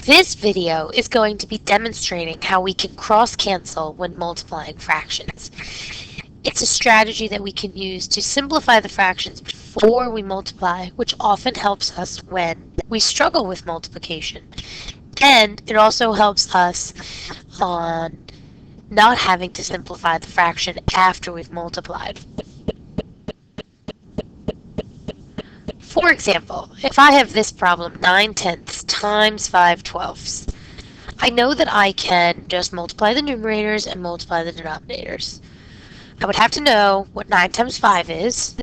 This video is going to be demonstrating how we can cross-cancel when multiplying fractions. It's a strategy that we can use to simplify the fractions before we multiply, which often helps us when we struggle with multiplication. And it also helps us on not having to simplify the fraction after we've multiplied. For example, if I have this problem, 9/10 times 5/12, I know that I can just multiply the numerators and multiply the denominators. I would have to know what 9 times 5 is,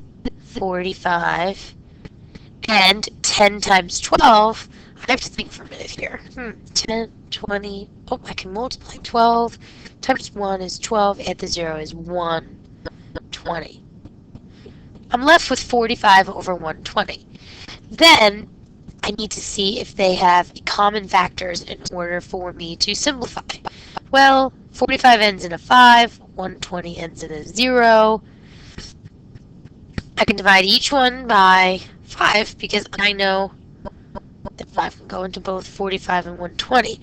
45, and 10 times 12, I have to think for a minute here. 10, 20, I can multiply 12, times 1 is 12, add the 0 is 120. I'm left with 45 over 120. Then I need to see if they have common factors in order for me to simplify. Well, 45 ends in a 5, 120 ends in a 0. I can divide each one by 5 because I know that 5 can go into both 45 and 120.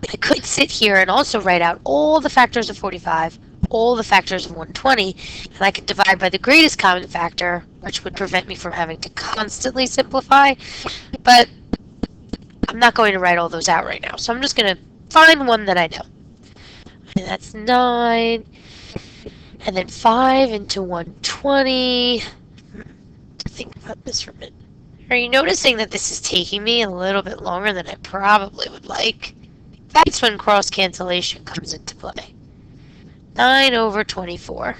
I could sit here and also write out all the factors of 45, all the factors of 120, and I could divide by the greatest common factor, which would prevent me from having to constantly simplify, but I'm not going to write all those out right now, so I'm just going to find one that I know. And that's 9, and then 5 into 120. Think about this for a minute. Are you noticing that this is taking me a little bit longer than I probably would like? That's when cross-cancellation comes into play. 9 over 24.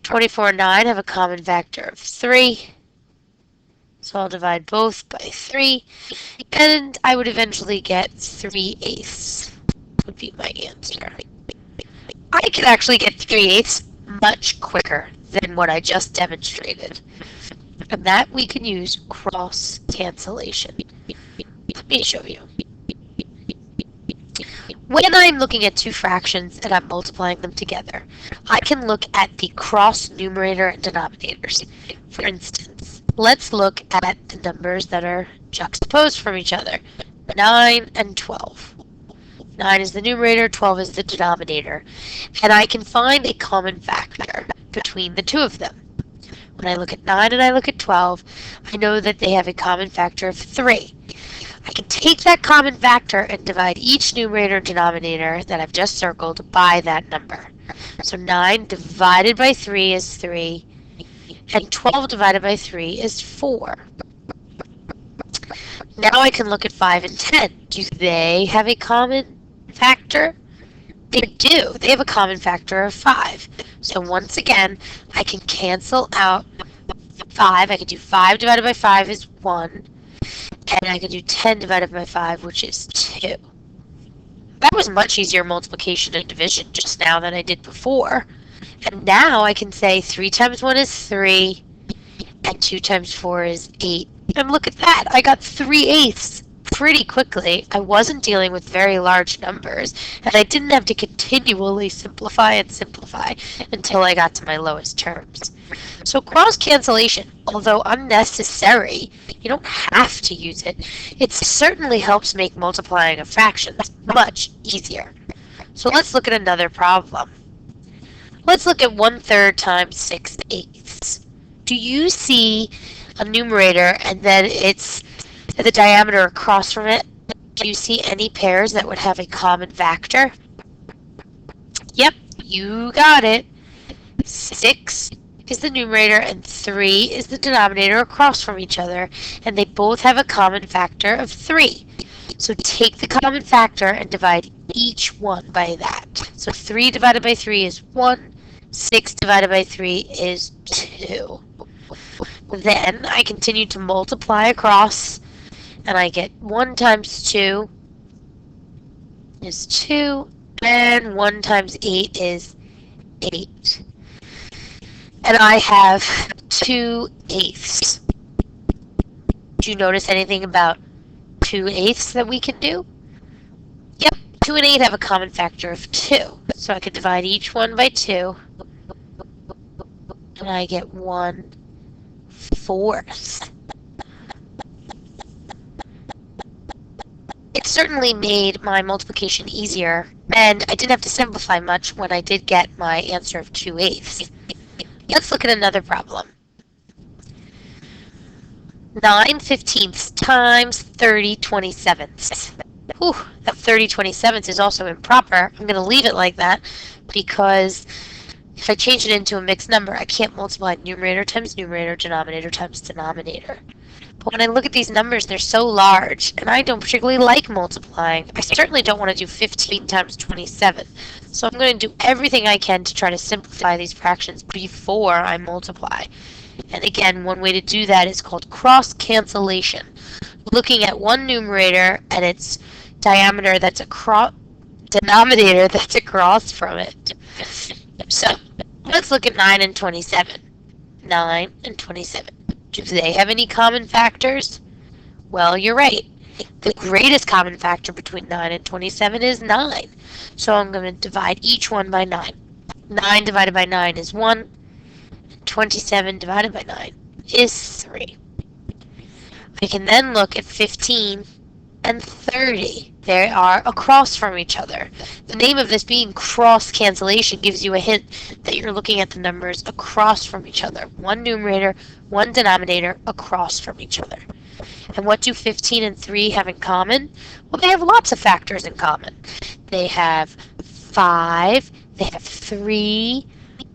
24 and 9 have a common factor of 3. So I'll divide both by 3. And I would eventually get 3/8 would be my answer. I could actually get 3/8 much quicker than what I just demonstrated. And that we can use cross-cancellation. Let me show you. When I'm looking at two fractions and I'm multiplying them together, I can look at the cross numerator and denominators. For instance, let's look at the numbers that are juxtaposed from each other. 9 and 12. 9 is the numerator, 12 is the denominator. And I can find a common factor between the two of them. When I look at 9 and I look at 12, I know that they have a common factor of 3. I can take that common factor and divide each numerator and denominator that I've just circled by that number. So 9 divided by 3 is 3, and 12 divided by 3 is 4. Now I can look at 5 and 10. Do they have a common factor? They do. They have a common factor of 5. So once again, I can cancel out 5. I can do 5 divided by 5 is 1. And I can do 10 divided by 5, which is 2. That was much easier multiplication and division just now than I did before. And now I can say 3 times 1 is 3, and 2 times 4 is 8. And look at that, I got 3/8 pretty quickly. I wasn't dealing with very large numbers, and I didn't have to continually simplify and simplify until I got to my lowest terms. So cross-cancellation, although unnecessary, you don't have to use it. It certainly helps make multiplying of fractions much easier. So let's look at another problem. Let's look at 1/3 times 6/8. Do you see a numerator and then it's the diameter across from it? Do you see any pairs that would have a common factor? Yep, you got it. 6 is the numerator and 3 is the denominator across from each other, and they both have a common factor of 3. So take the common factor and divide each one by that. So 3 divided by 3 is 1, 6 divided by 3 is 2. Then I continue to multiply across, and I get 1 times 2 is 2, and 1 times 8 is 8. And I have 2/8. Do you notice anything about 2/8 that we can do? Yep, 2 and 8 have a common factor of 2. So I could divide each one by 2, and I get 1/4. It's certainly made my multiplication easier, and I didn't have to simplify much when I did get my answer of 2/8. Let's look at another problem. 9/15 times 30/27. Whew, that 30/27 is also improper. I'm going to leave it like that because if I change it into a mixed number, I can't multiply numerator times numerator, denominator times denominator. But when I look at these numbers, they're so large, and I don't particularly like multiplying. I certainly don't want to do 15 times 27. So I'm going to do everything I can to try to simplify these fractions before I multiply. And again, one way to do that is called cross-cancellation. Looking at one numerator and its diameter that's denominator that's across from it. So let's look at 9 and 27. 9 and 27. Do they have any common factors? Well, you're right. The greatest common factor between 9 and 27 is 9. So I'm going to divide each one by 9. 9 divided by 9 is 1. 27 divided by 9 is 3. We can then look at 15 and 30. They are across from each other. The name of this being cross-cancellation gives you a hint that you're looking at the numbers across from each other. One numerator, one denominator across from each other. And what do 15 and 3 have in common? Well, they have lots of factors in common. They have 5, they have 3,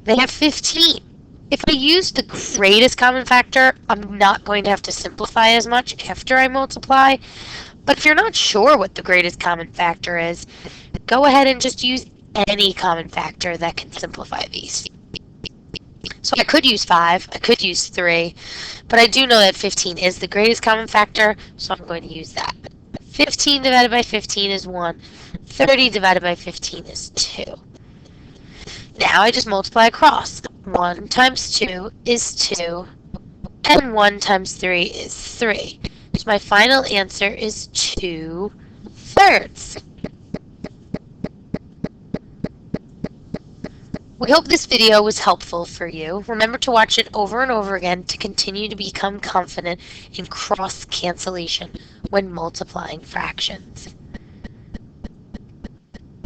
they have 15. If I use the greatest common factor, I'm not going to have to simplify as much after I multiply. But if you're not sure what the greatest common factor is, go ahead and just use any common factor that can simplify these. So I could use 5, I could use 3, but I do know that 15 is the greatest common factor, so I'm going to use that. 15 divided by 15 is 1. 30 divided by 15 is 2. Now I just multiply across. 1 times 2 is 2, and 1 times 3 is 3. So my final answer is 2/3. We hope this video was helpful for you. Remember to watch it over and over again to continue to become confident in cross-cancellation when multiplying fractions.